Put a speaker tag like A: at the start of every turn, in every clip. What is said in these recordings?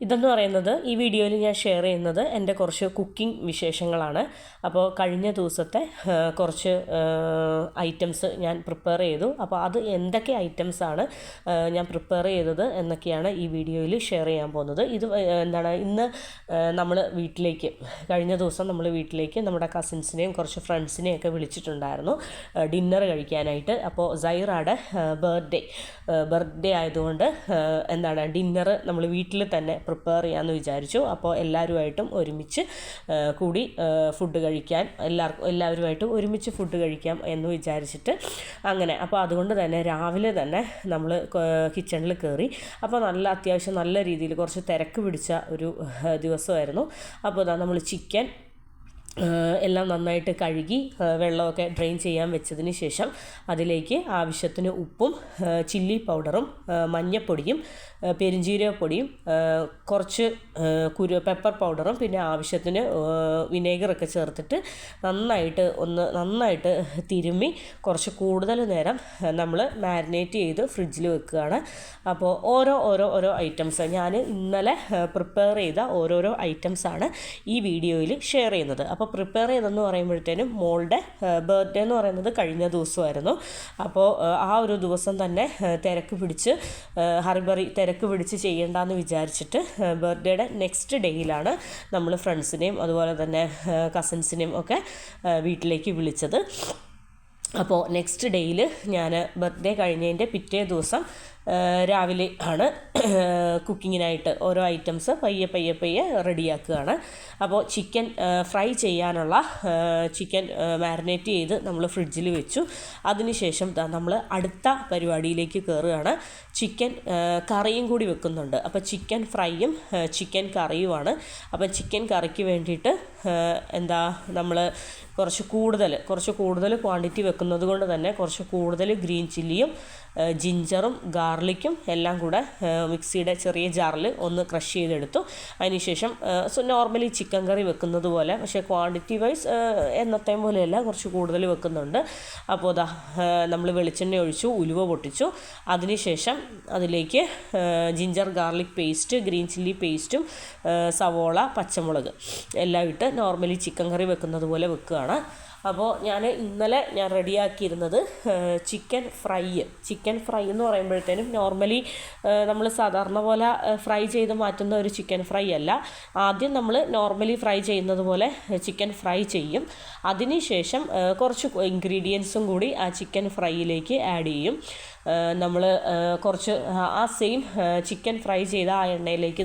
A: ഇതെന്ന് പറയുന്നത് ഈ വീഡിയോയിൽ ഞാൻ ഷെയർ ചെയ്യുന്നത് എൻ്റെ കുറച്ച് കുക്കിംഗ് വിശേഷങ്ങളാണ്. അപ്പോൾ കഴിഞ്ഞ ദിവസത്തെ കുറച്ച് ഐറ്റംസ് ഞാൻ പ്രിപ്പയർ ചെയ്തു. അപ്പോൾ അത് എന്തൊക്കെ ഐറ്റംസാണ് ഞാൻ പ്രിപ്പയർ ചെയ്തത് എന്നൊക്കെയാണ് ഈ വീഡിയോയിൽ ഷെയർ ചെയ്യാൻ പോകുന്നത്. ഇത് ഇന്ന് നമ്മൾ വീട്ടിലേക്ക് കഴിഞ്ഞ ദിവസം നമ്മൾ വീട്ടിലേക്ക് നമ്മുടെ കസിൻസിനെയും കുറച്ച് ഫ്രണ്ട്സിനെയും ഒക്കെ വിളിച്ചിട്ടുണ്ടായിരുന്നു ഡിന്നർ കഴിക്കാനായിട്ട്. അപ്പോൾ സൈറയുടെ ബർത്ത്ഡേ ആയതുകൊണ്ട് ഡിന്നർ നമ്മൾ വീട്ടിൽ തന്നെ പ്രിപ്പയർ ചെയ്യാമെന്ന് വിചാരിച്ചു. അപ്പോൾ എല്ലാവരുമായിട്ടും ഒരുമിച്ച് കൂടി ഫുഡ് കഴിക്കാൻ എല്ലാവരുമായിട്ടും ഒരുമിച്ച് ഫുഡ് കഴിക്കാം എന്ന് വിചാരിച്ചിട്ട് അങ്ങനെ. അപ്പോൾ അതുകൊണ്ട് തന്നെ രാവിലെ തന്നെ നമ്മൾ കിച്ചണിൽ കയറി. അപ്പോൾ അത്യാവശ്യം നല്ല രീതിയിൽ കുറച്ച് തിരക്ക് പിടിച്ച ഒരു ദിവസമായിരുന്നു. അപ്പോൾ നമ്മൾ ചിക്കൻ എല്ലാം നന്നായിട്ട് കഴുകി വെള്ളമൊക്കെ ഡ്രെയിൻ ചെയ്യാൻ വെച്ചതിന് ശേഷം അതിലേക്ക് ആവശ്യത്തിന് ഉപ്പും ചില്ലി പൗഡറും മഞ്ഞൾപ്പൊടിയും പെരുംജീരകപ്പൊടിയും കുറച്ച് പെപ്പർ പൗഡറും പിന്നെ ആവശ്യത്തിന് വിനേഗറൊക്കെ ചേർത്തിട്ട് നന്നായിട്ട് തിരുമ്മി കുറച്ച് കൂടുതൽ നേരം നമ്മൾ മാരിനേറ്റ് ചെയ്ത് ഫ്രിഡ്ജിൽ വെക്കുകയാണ്. അപ്പോൾ ഓരോ ഐറ്റംസ് ഞാൻ ഇന്നലെ പ്രിപ്പയർ ചെയ്ത ഓരോരോ ഐറ്റംസാണ് ഈ വീഡിയോയിൽ ഷെയർ ചെയ്യുന്നത്. അപ്പോൾ പ്രിപ്പയർ ചെയ്തെന്ന് പറയുമ്പോഴത്തേനും മോളുടെ ബർത്ത്ഡേ എന്ന് പറയുന്നത് കഴിഞ്ഞ ദിവസമായിരുന്നു. അപ്പോൾ ആ ഒരു ദിവസം തന്നെ തിരക്ക് പിടിച്ച് ചെയ്യേണ്ടെന്ന് വിചാരിച്ചിട്ട് ബർത്ത്ഡേയുടെ നെക്സ്റ്റ് ഡേയിലാണ് നമ്മൾ ഫ്രണ്ട്സിനെയും അതുപോലെ തന്നെ കസിൻസിനെയും ഒക്കെ വീട്ടിലേക്ക് വിളിച്ചത്. അപ്പോൾ നെക്സ്റ്റ് ഡേയിൽ ഞാൻ ബർത്ത്ഡേ കഴിഞ്ഞതിൻ്റെ പിറ്റേ ദിവസം രാവിലെ ആണ് കുക്കിങ്ങിനായിട്ട് ഓരോ ഐറ്റംസ് പയ്യെ റെഡിയാക്കുകയാണ്. അപ്പോൾ ചിക്കൻ ഫ്രൈ ചെയ്യാനുള്ള ചിക്കൻ മാരിനേറ്റ് ചെയ്ത് നമ്മൾ ഫ്രിഡ്ജിൽ വെച്ചു. അതിനുശേഷം നമ്മൾ അടുത്ത പരിപാടിയിലേക്ക് കയറുകയാണ്. ചിക്കൻ കറിയും കൂടി വെക്കുന്നുണ്ട്. അപ്പോൾ ചിക്കൻ ഫ്രൈയും ചിക്കൻ കറിയുമാണ്. അപ്പോൾ ചിക്കൻ കറിക്ക് വേണ്ടിയിട്ട് നമ്മൾ കുറച്ച് കൂടുതൽ ക്വാണ്ടിറ്റി വെക്കുന്നത് കൊണ്ട് തന്നെ കുറച്ച് കൂടുതൽ ഗ്രീൻ ചില്ലിയും ജിഞ്ചറും ഗാർലിക്കും എല്ലാം കൂടെ മിക്സിയുടെ ചെറിയ ജാറിൽ ഒന്ന് ക്രഷ് ചെയ്തെടുത്തു. അതിനുശേഷം നോർമലി ചിക്കൻ കറി വെക്കുന്നത് പോലെ, പക്ഷേ ക്വാണ്ടിറ്റി വൈസ് എന്നത്തെയും പോലെയല്ല, കുറച്ച് കൂടുതൽ വെക്കുന്നുണ്ട്. അപ്പോൾ നമ്മൾ വെളിച്ചെണ്ണ ഒഴിച്ചു, ഉലുവ പൊട്ടിച്ചു. അതിനുശേഷം അതിലേക്ക് ginger garlic paste, green chilli പേസ്റ്റും സവോള, പച്ചമുളക് എല്ലാം ഇട്ട് നോർമലി ചിക്കൻ കറി വെക്കുന്നത് പോലെ വെക്കുകയാണ്. അപ്പോൾ ഇന്നലെ ഞാൻ റെഡിയാക്കിയിരുന്നത് ചിക്കൻ ഫ്രൈ എന്ന് പറയുമ്പോഴത്തേനും നോർമലി നമ്മൾ സാധാരണ പോലെ ഫ്രൈ ചെയ്ത് മാറ്റുന്ന ഒരു ചിക്കൻ ഫ്രൈ അല്ല. ആദ്യം നമ്മൾ നോർമലി ഫ്രൈ ചെയ്യുന്നത് പോലെ ചിക്കൻ ഫ്രൈ ചെയ്യും. അതിനുശേഷം കുറച്ച് ഇൻഗ്രീഡിയൻസും കൂടി ആ ചിക്കൻ ഫ്രൈയിലേക്ക് ആഡ് ചെയ്യും. നമ്മൾ കുറച്ച് ആ സെയിം ചിക്കൻ ഫ്രൈ ചെയ്ത ആ എണ്ണയിലേക്ക്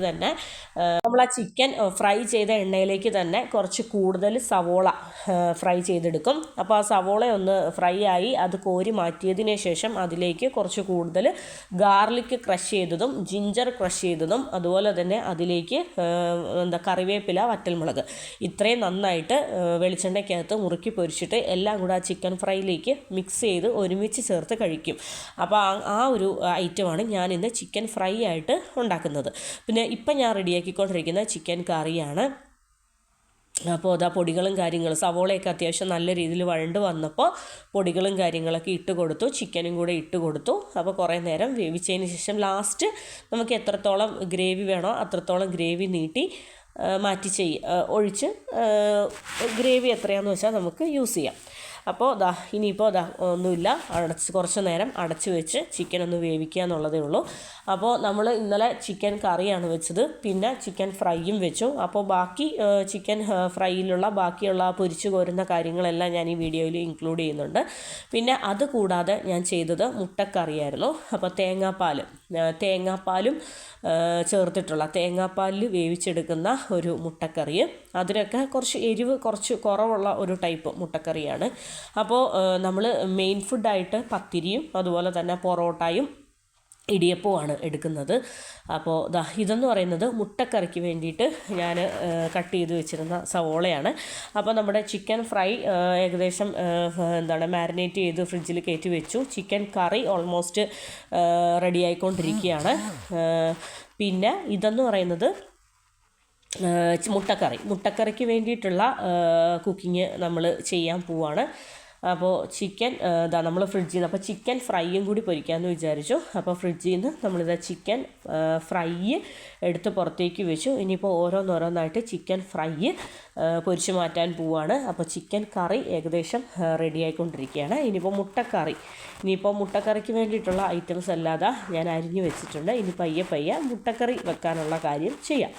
A: തന്നെ കുറച്ച് കൂടുതൽ സവോള ഫ്രൈ ചെയ്തെടുക്കും. അപ്പോൾ ആ സവോള ഒന്ന് ഫ്രൈ ആയി അത് കോരി മാറ്റിയതിന് ശേഷം അതിലേക്ക് കുറച്ച് കൂടുതൽ ഗാർലിക് ക്രഷ് ചെയ്തതും ജിഞ്ചർ ക്രഷ് ചെയ്തതും അതുപോലെ തന്നെ അതിലേക്ക് കറിവേപ്പില, വറ്റൽമുളക് ഇത്രയും നന്നായിട്ട് വെളിച്ചെണ്ണയ്ക്കകത്ത് മുറുക്കി പൊരിച്ചിട്ട് എല്ലാം കൂടെ ആ ചിക്കൻ ഫ്രൈയിലേക്ക് മിക്സ് ചെയ്ത് ഒരുമിച്ച് ചേർത്ത് കഴിക്കും. അപ്പോൾ ആ ഒരു ഐറ്റമാണ് ഞാനിന്ന് ചിക്കൻ ഫ്രൈ ആയിട്ട് ഉണ്ടാക്കുന്നത്. പിന്നെ ഇപ്പം ഞാൻ റെഡിയാക്കിക്കൊണ്ടിരിക്കുന്ന ചിക്കൻ കറിയാണ്. അപ്പോൾ പൊടികളും കാര്യങ്ങളും സവോളയൊക്കെ അത്യാവശ്യം നല്ല രീതിയിൽ വഴണ്ട് വന്നപ്പോൾ പൊടികളും കാര്യങ്ങളൊക്കെ ഇട്ട് കൊടുത്തു, ചിക്കനും കൂടെ ഇട്ട് കൊടുത്തു. അപ്പോൾ കുറേ നേരം വേവിച്ചതിന് ശേഷം ലാസ്റ്റ് നമുക്ക് എത്രത്തോളം ഗ്രേവി വേണോ അത്രത്തോളം ഗ്രേവി നീട്ടി ഒഴിച്ച് ഗ്രേവി എത്രയാണെന്ന് വെച്ചാൽ നമുക്ക് യൂസ് ചെയ്യാം. അപ്പോൾ ഇനിയിപ്പോൾ ഒന്നുമില്ല, കുറച്ച് നേരം അടച്ച് വെച്ച് ചിക്കൻ ഒന്ന് വേവിക്കുക എന്നുള്ളതേ ഉള്ളൂ. അപ്പോൾ നമ്മൾ ഇന്നലെ ചിക്കൻ കറിയാണ് വെച്ചത്, പിന്നെ ചിക്കൻ ഫ്രൈയും വെച്ചു. അപ്പോൾ ബാക്കി ചിക്കൻ ഫ്രൈയിലുള്ള ബാക്കിയുള്ള പൊരിച്ചു കോരുന്ന കാര്യങ്ങളെല്ലാം ഞാൻ ഈ വീഡിയോയിൽ ഇൻക്ലൂഡ് ചെയ്യുന്നുണ്ട്. പിന്നെ അത് കൂടാതെ ഞാൻ ചെയ്തത് മുട്ടക്കറിയായിരുന്നു. അപ്പോൾ തേങ്ങാപ്പാലും ചേർത്തിട്ടുള്ള തേങ്ങാപ്പാലിൽ വേവിച്ചെടുക്കുന്ന ഒരു മുട്ടക്കറി. അതിനൊക്കെ കുറച്ച് എരിവ് കുറച്ച് കുറവുള്ള ഒരു ടൈപ്പ് മുട്ടക്കറിയാണ്. അപ്പോൾ നമ്മൾ മെയിൻ ഫുഡായിട്ട് പത്തിരിയും അതുപോലെ തന്നെ പൊറോട്ടയും ഇടിയപ്പവുമാണ് എടുക്കുന്നത്. അപ്പോൾ ഇതെന്ന് പറയുന്നത് മുട്ടക്കറിക്ക് വേണ്ടിയിട്ട് ഞാൻ കട്ട് ചെയ്ത് വെച്ചിരുന്ന സവോളയാണ്. അപ്പോൾ നമ്മുടെ ചിക്കൻ ഫ്രൈ ഏകദേശം മാരിനേറ്റ് ചെയ്ത് ഫ്രിഡ്ജിൽ കയറ്റി വെച്ചു. ചിക്കൻ കറി ഓൾമോസ്റ്റ് റെഡി ആയിക്കൊണ്ടിരിക്കുകയാണ്. പിന്നെ ഇതെന്ന് പറയുന്നത് മുട്ടക്കറിക്ക് വേണ്ടിയിട്ടുള്ള കുക്കിങ് നമ്മൾ ചെയ്യാൻ പോവാണ്. അപ്പോൾ ചിക്കൻ നമ്മൾ ഫ്രിഡ്ജിൽ നിന്ന് അപ്പോൾ ചിക്കൻ ഫ്രൈയും കൂടി പൊരിക്കാമെന്ന് വിചാരിച്ചു. അപ്പോൾ ഫ്രിഡ്ജിൽ നിന്ന് നമ്മളിത് ചിക്കൻ ഫ്രൈ എടുത്ത് പുറത്തേക്ക് വെച്ചു. ഇനിയിപ്പോൾ ഓരോന്നോരോന്നായിട്ട് ചിക്കൻ ഫ്രൈ പൊരിച്ച് മാറ്റാൻ പോവുകയാണ്. അപ്പോൾ ചിക്കൻ കറി ഏകദേശം റെഡി ആയിക്കൊണ്ടിരിക്കുകയാണ്. ഇനിയിപ്പോൾ മുട്ടക്കറിക്ക് വേണ്ടിയിട്ടുള്ള ഐറ്റംസ് അല്ലാതെ ഞാൻ അരിഞ്ഞു വെച്ചിട്ടുണ്ട്. ഇനി പയ്യെ മുട്ടക്കറി വെക്കാനുള്ള കാര്യം ചെയ്യാം.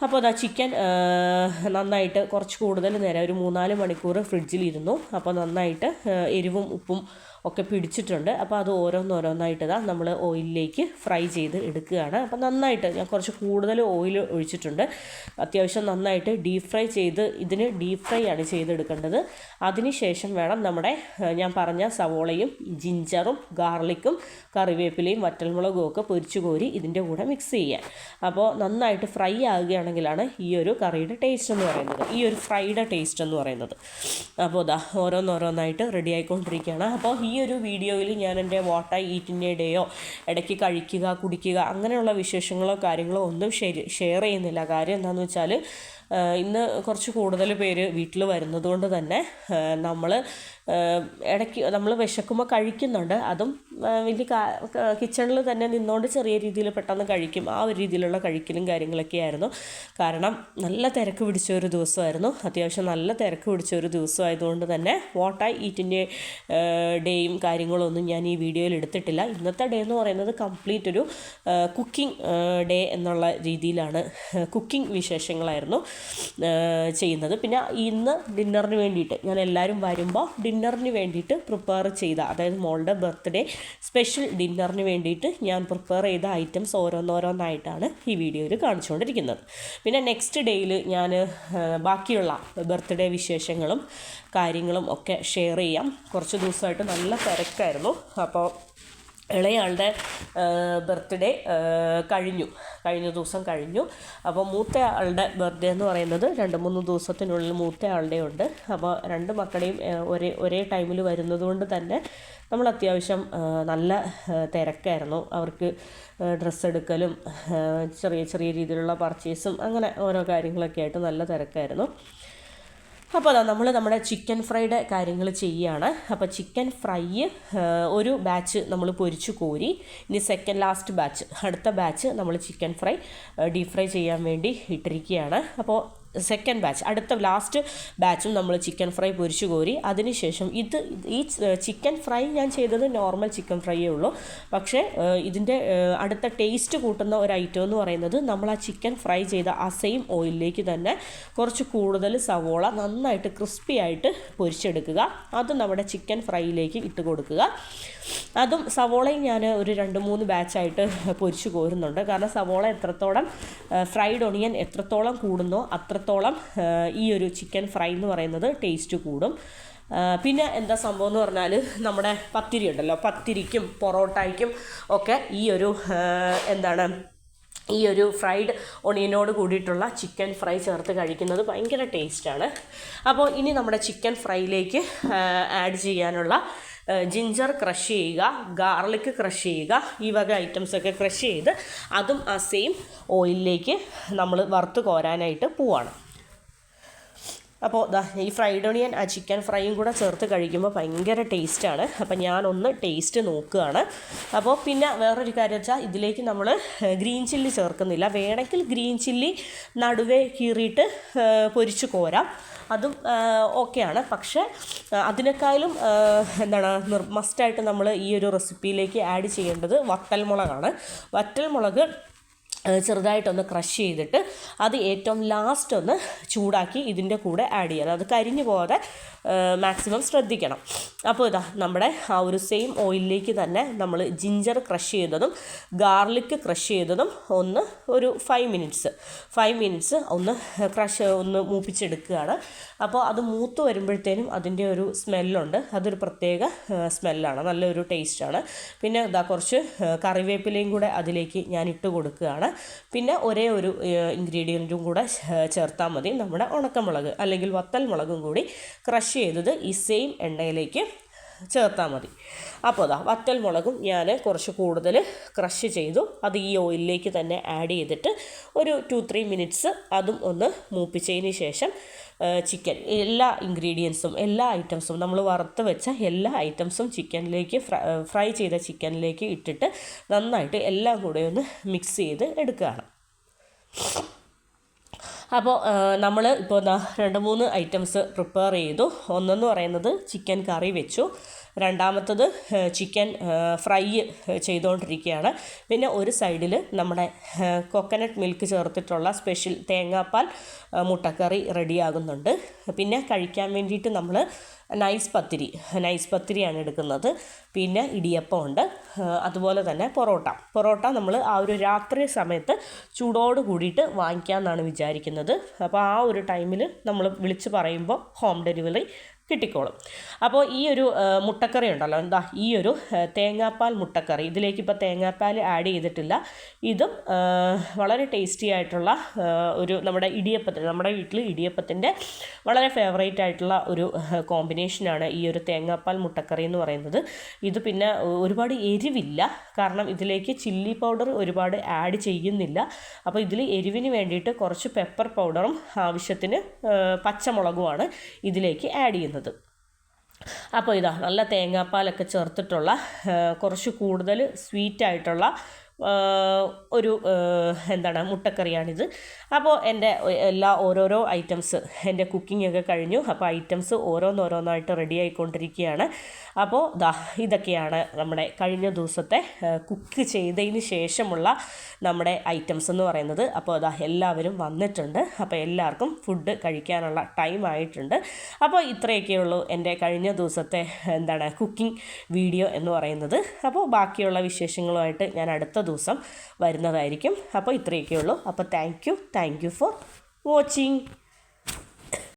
A: അപ്പോൾ ചിക്കൻ നന്നായിട്ട് കുറച്ച് കൂടുതൽ നേരം ഒരു 3-4 മണിക്കൂർ ഫ്രിഡ്ജിലിരുന്നു. അപ്പോൾ നന്നായിട്ട് എരിവും ഉപ്പും ഒക്കെ പിടിച്ചിട്ടുണ്ട്. അപ്പോൾ അത് ഓരോന്നോരോന്നായിട്ട് നമ്മൾ ഓയിലിലേക്ക് ഫ്രൈ ചെയ്ത് എടുക്കുകയാണ്. അപ്പോൾ നന്നായിട്ട് ഞാൻ കുറച്ച് കൂടുതൽ ഓയിൽ ഒഴിച്ചിട്ടുണ്ട്. അത്യാവശ്യം നന്നായിട്ട് ഡീപ്പ് ഫ്രൈ ചെയ്ത് ഇതിന് ഡീപ്പ് ഫ്രൈ ആണ് ചെയ്തെടുക്കേണ്ടത്. അതിനുശേഷം വേണം നമ്മുടെ ഞാൻ പറഞ്ഞ സവോളയും ജിഞ്ചറും ഗാർലിക്കും കറിവേപ്പിലയും വറ്റൽമുളകും ഒക്കെ പൊരിച്ചു കോരി ഇതിൻ്റെ കൂടെ മിക്സ് ചെയ്യാൻ. അപ്പോൾ നന്നായിട്ട് ഫ്രൈ ആകുകയാണെങ്കിലാണ് ഈ ഒരു കറിയുടെ ടേസ്റ്റ് എന്ന് പറയുന്നത്, ഈ ഒരു ഫ്രൈഡ് ടേസ്റ്റ് എന്ന് പറയുന്നത്. അപ്പോൾ ഓരോന്നോരോന്നായിട്ട് റെഡി ആയിക്കൊണ്ടിരിക്കുകയാണ്. അപ്പോൾ ഈ ഒരു വീഡിയോയിൽ ഞാൻ എൻ്റെ what I eat in a ഡേയോ ഇടയ്ക്ക് കഴിക്കുക കുടിക്കുക അങ്ങനെയുള്ള വിശേഷങ്ങളോ കാര്യങ്ങളോ ഒന്നും ഷെയർ ചെയ്യുന്നില്ല. കാര്യം എന്താണെന്ന് വെച്ചാൽ ഇന്ന് കുറച്ച് കൂടുതൽ പേര് വീട്ടിൽ വരുന്നത് കൊണ്ട് തന്നെ ഇടയ്ക്ക് നമ്മൾ വിശക്കുമ്പോൾ കഴിക്കുന്നുണ്ട്. അതും വലിയ കിച്ചണിൽ തന്നെ നിന്നുകൊണ്ട് ചെറിയ രീതിയിൽ പെട്ടെന്ന് കഴിക്കും. ആ ഒരു രീതിയിലുള്ള കഴിക്കലും കാര്യങ്ങളൊക്കെ ആയിരുന്നു. കാരണം നല്ല തിരക്ക് പിടിച്ച ഒരു ദിവസമായിരുന്നു. അത്യാവശ്യം നല്ല തിരക്ക് പിടിച്ച ഒരു ദിവസമായതുകൊണ്ട് തന്നെ വാട്ട് ഐ ഈറ്റിൻ്റെ ഡേയും കാര്യങ്ങളൊന്നും ഞാൻ ഈ വീഡിയോയിൽ എടുത്തിട്ടില്ല. ഇന്നത്തെ ഡേ എന്ന് പറയുന്നത് കംപ്ലീറ്റ് ഒരു കുക്കിംഗ് ഡേ എന്നുള്ള രീതിയിലാണ്, കുക്കിംഗ് വിശേഷങ്ങളായിരുന്നു ചെയ്യുന്നത്. പിന്നെ ഇന്ന് ഡിന്നറിന് വേണ്ടിയിട്ട് ഞാൻ എല്ലാവരും വരുമ്പോൾ ഡിന്നറിന് വേണ്ടിയിട്ട് പ്രിപ്പയർ ചെയ്ത, അതായത് മോളുടെ ബർത്ത്ഡേ സ്പെഷ്യൽ ഡിന്നറിന് വേണ്ടിയിട്ട് ഞാൻ പ്രിപ്പയർ ചെയ്ത ഐറ്റംസ് ഓരോന്നോരോന്നായിട്ടാണ് ഈ വീഡിയോയിൽ കാണിച്ചുകൊണ്ടിരിക്കുന്നത്. പിന്നെ നെക്സ്റ്റ് ഡേയിൽ ഞാൻ ബാക്കിയുള്ള ബർത്ത്ഡേ വിശേഷങ്ങളും കാര്യങ്ങളും ഒക്കെ ഷെയർ ചെയ്യാം. കുറച്ച് ദിവസമായിട്ട് നല്ല തിരക്കായിരുന്നു. അപ്പോൾ ഇളയാളുടെ ബർത്ത്ഡേ കഴിഞ്ഞ ദിവസം കഴിഞ്ഞു. അപ്പോൾ മൂത്ത ആളുടെ ബർത്ത്ഡേ എന്ന് പറയുന്നത് 2-3 ദിവസത്തിനുള്ളിൽ മൂത്ത ആളുടെ ഉണ്ട്. അപ്പോൾ 2 മക്കളെയും ഒരേ ടൈമിൽ വരുന്നത് കൊണ്ട് തന്നെ നമ്മൾ അത്യാവശ്യം നല്ല തിരക്കായിരുന്നു. അവർക്ക് ഡ്രസ്സ് എടുക്കലും ചെറിയ രീതിയിലുള്ള പർച്ചേസും അങ്ങനെ ഓരോ കാര്യങ്ങളൊക്കെ ആയിട്ട് നല്ല തിരക്കായിരുന്നു. അപ്പോൾ നമ്മുടെ ചിക്കൻ ഫ്രൈയുടെ കാര്യങ്ങൾ ചെയ്യുകയാണ്. അപ്പോൾ ചിക്കൻ ഫ്രൈ ഒരു ബാച്ച് നമ്മൾ പൊരിച്ചു കോരി, ഇനി അടുത്ത ബാച്ച് നമ്മൾ ചിക്കൻ ഫ്രൈ ഡീപ് ഫ്രൈ ചെയ്യാൻ വേണ്ടി ഇട്ടിരിക്കുകയാണ്. അപ്പോൾ സെക്കൻഡ് ബാച്ച് അടുത്ത ലാസ്റ്റ് ബാച്ചും നമ്മൾ ചിക്കൻ ഫ്രൈ പൊരിച്ചു കോരി. അതിനുശേഷം ഈ ചിക്കൻ ഫ്രൈ ഞാൻ ചെയ്തത് നോർമൽ ചിക്കൻ ഫ്രൈയേ ഉള്ളൂ. പക്ഷേ ഇതിൻ്റെ അടുത്ത ടേസ്റ്റ് കൂട്ടുന്ന ഒരു ഐറ്റം എന്ന് പറയുന്നത് നമ്മൾ ആ ചിക്കൻ ഫ്രൈ ചെയ്ത ആ സെയിം ഓയിലിലേക്ക് തന്നെ കുറച്ച് കൂടുതൽ സവോള നന്നായിട്ട് ക്രിസ്പി ആയിട്ട് പൊരിച്ചെടുക്കുക. അത് നമ്മുടെ ചിക്കൻ ഫ്രൈയിലേക്ക് ഇട്ട് കൊടുക്കുക. അതും സവോളയും ഞാൻ ഒരു 2-3 ബാച്ചായിട്ട് പൊരിച്ചു കോരുന്നുണ്ട്. കാരണം സവോള എത്രത്തോളം ഫ്രൈഡ് ഒണിയൻ എത്രത്തോളം കൂടുന്നോ അത്രത്തോളം ഈ ഒരു ചിക്കൻ ഫ്രൈ എന്ന് പറയുന്നത് ടേസ്റ്റ് കൂടും. പിന്നെ എന്താ സംഭവം എന്ന് പറഞ്ഞാൽ നമ്മുടെ പത്തിരി ഉണ്ടല്ലോ, പത്തിരിക്കും പൊറോട്ടയ്ക്കും ഒക്കെ ഈ ഒരു ഫ്രൈഡ് ഒണിയനോട് കൂടിയിട്ടുള്ള ചിക്കൻ ഫ്രൈ ചേർത്ത് കഴിക്കുന്നത് ഭയങ്കര ടേസ്റ്റാണ്. അപ്പോൾ ഇനി നമ്മുടെ ചിക്കൻ ഫ്രൈയിലേക്ക് ആഡ് ചെയ്യാനുള്ള ജിഞ്ചർ ക്രഷ് ചെയ്യുക, ഗാർലിക് ക്രഷ് ചെയ്യുക, ഈ വക ഐറ്റംസൊക്കെ ക്രഷ് ചെയ്ത് അതും ആ സെയിം ഓയിലിലേക്ക് നമ്മൾ വറുത്ത് കോരാനായിട്ട് പോവാണ്. അപ്പോൾ ഈ ഫ്രൈഡ് ഒണിയൻ ആ ചിക്കൻ ഫ്രൈയും കൂടെ ചേർത്ത് കഴിക്കുമ്പോൾ ഭയങ്കര ടേസ്റ്റാണ്. അപ്പോൾ ഞാനൊന്ന് ടേസ്റ്റ് നോക്കുകയാണ്. അപ്പോൾ പിന്നെ വേറൊരു കാര്യം വെച്ചാൽ ഇതിലേക്ക് നമ്മൾ ഗ്രീൻ ചില്ലി ചേർക്കുന്നില്ല. വേണമെങ്കിൽ ഗ്രീൻ ചില്ലി നടുവേ കീറിയിട്ട് പൊരിച്ച് കോരാം, അതും ഓക്കെയാണ്. പക്ഷേ അതിനേക്കാളും മസ്റ്റായിട്ട് നമ്മൾ ഈ ഒരു റെസിപ്പിയിലേക്ക് ആഡ് ചെയ്യേണ്ടത് വറ്റൽമുളകാണ്. വറ്റൽമുളക് ചെറുതായിട്ടൊന്ന് ക്രഷ് ചെയ്തിട്ട് അത് ഏറ്റവും ലാസ്റ്റ് ഒന്ന് ചൂടാക്കി ഇതിൻ്റെ കൂടെ ആഡ് ചെയ്യണം. അത് കരിഞ്ഞു പോകാതെ മാക്സിമം ശ്രദ്ധിക്കണം. അപ്പോൾ നമ്മുടെ ആ ഒരു സെയിം ഓയിലിലേക്ക് തന്നെ നമ്മൾ ജിഞ്ചർ ക്രഷ് ചെയ്തതും ഗാർലിക് ക്രഷ് ചെയ്തതും ഒരു 5 മിനിറ്റ്സ് ഒന്ന് മൂപ്പിച്ചെടുക്കുകയാണ്. അപ്പോൾ അത് മൂത്ത് വരുമ്പോഴത്തേനും അതിൻ്റെ ഒരു സ്മെല്ലുണ്ട്, അതൊരു പ്രത്യേക സ്മെല്ലാണ്, നല്ലൊരു ടേസ്റ്റാണ്. പിന്നെ കുറച്ച് കറിവേപ്പിലയും കൂടെ അതിലേക്ക് ഞാൻ ഇട്ട് കൊടുക്കുകയാണ്. പിന്നെ ഒരേ ഒരു ഇൻഗ്രീഡിയൻറ്റും കൂടെ ചേർത്താൽ മതി, നമ്മുടെ ഉണക്കമുളക് അല്ലെങ്കിൽ വത്തൽമുളകും കൂടി ക്രഷ് ചെയ്തത് ഈ സെയിം എണ്ണയിലേക്ക് ചേർത്താൽ മതി. അപ്പോൾ വറ്റൽമുളകും ഞാൻ കുറച്ച് കൂടുതൽ ക്രഷ് ചെയ്തു, അത് ഈ ഓയിലിലേക്ക് തന്നെ ആഡ് ചെയ്തിട്ട് ഒരു 2-3 മിനിറ്റ്സ് അതും ഒന്ന് മൂപ്പിച്ചതിന് ശേഷം ചിക്കൻ എല്ലാ ഇൻഗ്രീഡിയൻസും എല്ലാ ഐറ്റംസും നമ്മൾ വറുത്ത് വെച്ച എല്ലാ ഐറ്റംസും ചിക്കനിലേക്ക് ഫ്രൈ ചെയ്ത ചിക്കനിലേക്ക് ഇട്ടിട്ട് നന്നായിട്ട് എല്ലാം കൂടെ ഒന്ന് മിക്സ് ചെയ്ത് എടുക്കുകയാണ്. അപ്പോൾ നമ്മൾ ഇപ്പോൾ 2-3 ഐറ്റംസ് പ്രിപ്പയർ ചെയ്തു. ഒന്നെന്ന് പറയുന്നത് ചിക്കൻ കറി വെച്ചു, രണ്ടാമത്തത് ചിക്കൻ ഫ്രൈ ചെയ്തുകൊണ്ടിരിക്കുകയാണ്. പിന്നെ ഒരു സൈഡിൽ നമ്മുടെ കോക്കനട്ട് മിൽക്ക് ചേർത്തിട്ടുള്ള സ്പെഷ്യൽ തേങ്ങാപ്പാൽ മുട്ടക്കറി റെഡിയാകുന്നുണ്ട്. പിന്നെ കഴിക്കാൻ വേണ്ടിയിട്ട് നമ്മൾ നൈസ് പത്തിരിയാണ് എടുക്കുന്നത്. പിന്നെ ഇടിയപ്പം ഉണ്ട്, അതുപോലെ തന്നെ പൊറോട്ട നമ്മൾ ആ ഒരു രാത്രി സമയത്ത് ചൂടോട് കൂടിയിട്ട് വാങ്ങിക്കാമെന്നാണ് വിചാരിക്കുന്നത്. അപ്പോൾ ആ ഒരു ടൈമിൽ നമ്മൾ വിളിച്ച് പറയുമ്പോൾ ഹോം ഡെലിവറി കിട്ടിക്കോളും. അപ്പോൾ ഈ ഒരു മുട്ടക്കറി ഉണ്ടല്ലോ, ഈ ഒരു തേങ്ങാപ്പാൽ മുട്ടക്കറി, ഇതിലേക്ക് ഇപ്പോൾ തേങ്ങാപ്പാൽ ആഡ് ചെയ്തിട്ടില്ല. ഇതും വളരെ ടേസ്റ്റി ആയിട്ടുള്ള ഒരു നമ്മുടെ വീട്ടിൽ ഇടിയപ്പത്തിൻ്റെ വളരെ ഫേവറേറ്റ് ആയിട്ടുള്ള ഒരു കോമ്പിനേഷനാണ് ഈ ഒരു തേങ്ങാപ്പാൽ മുട്ടക്കറി എന്ന് പറയുന്നത്. ഇത് പിന്നെ ഒരുപാട് എരിവില്ല, കാരണം ഇതിലേക്ക് ചില്ലി പൗഡർ ഒരുപാട് ആഡ് ചെയ്യുന്നില്ല. അപ്പോൾ ഇതിൽ എരിവിന് വേണ്ടിയിട്ട് കുറച്ച് പെപ്പർ പൗഡറും ആവശ്യത്തിന് പച്ചമുളകുമാണ് ഇതിലേക്ക് ആഡ് ചെയ്യുന്നത്. അപ്പോൾ നല്ല തേങ്ങാപ്പാലൊക്കെ ചേർത്തിട്ടുള്ള കുറച്ച് കൂടുതൽ സ്വീറ്റായിട്ടുള്ള ഒരു മുട്ടക്കറിയാണിത്. അപ്പോൾ എൻ്റെ ഓരോരോ ഐറ്റംസ്, എൻ്റെ കുക്കിങ്ങൊക്കെ കഴിഞ്ഞു. അപ്പോൾ ഐറ്റംസ് ഓരോന്നായിട്ട് റെഡി ആയിക്കൊണ്ടിരിക്കുകയാണ്. അപ്പോൾ ഇതൊക്കെയാണ് നമ്മുടെ കഴിഞ്ഞ ദിവസത്തെ കുക്ക് ചെയ്തതിന് ശേഷമുള്ള നമ്മുടെ ഐറ്റംസ് എന്ന് പറയുന്നത്. അപ്പോൾ എല്ലാവരും വന്നിട്ടുണ്ട്. അപ്പോൾ എല്ലാവർക്കും ഫുഡ് കഴിക്കാനുള്ള ടൈം ആയിട്ടുണ്ട്. അപ്പോൾ ഇത്രയൊക്കെയുള്ളൂ എൻ്റെ കഴിഞ്ഞ ദിവസത്തെ കുക്കിംഗ് വീഡിയോ എന്ന് പറയുന്നത്. അപ്പോൾ ബാക്കിയുള്ള വിശേഷങ്ങളുമായിട്ട് ഞാൻ അടുത്ത ദിവസം വരുന്നതായിരിക്കും. അപ്പോൾ ഇത്രയൊക്കെയുള്ളൂ. അപ്പോൾ താങ്ക് യു ഫോർ വാച്ചിങ്.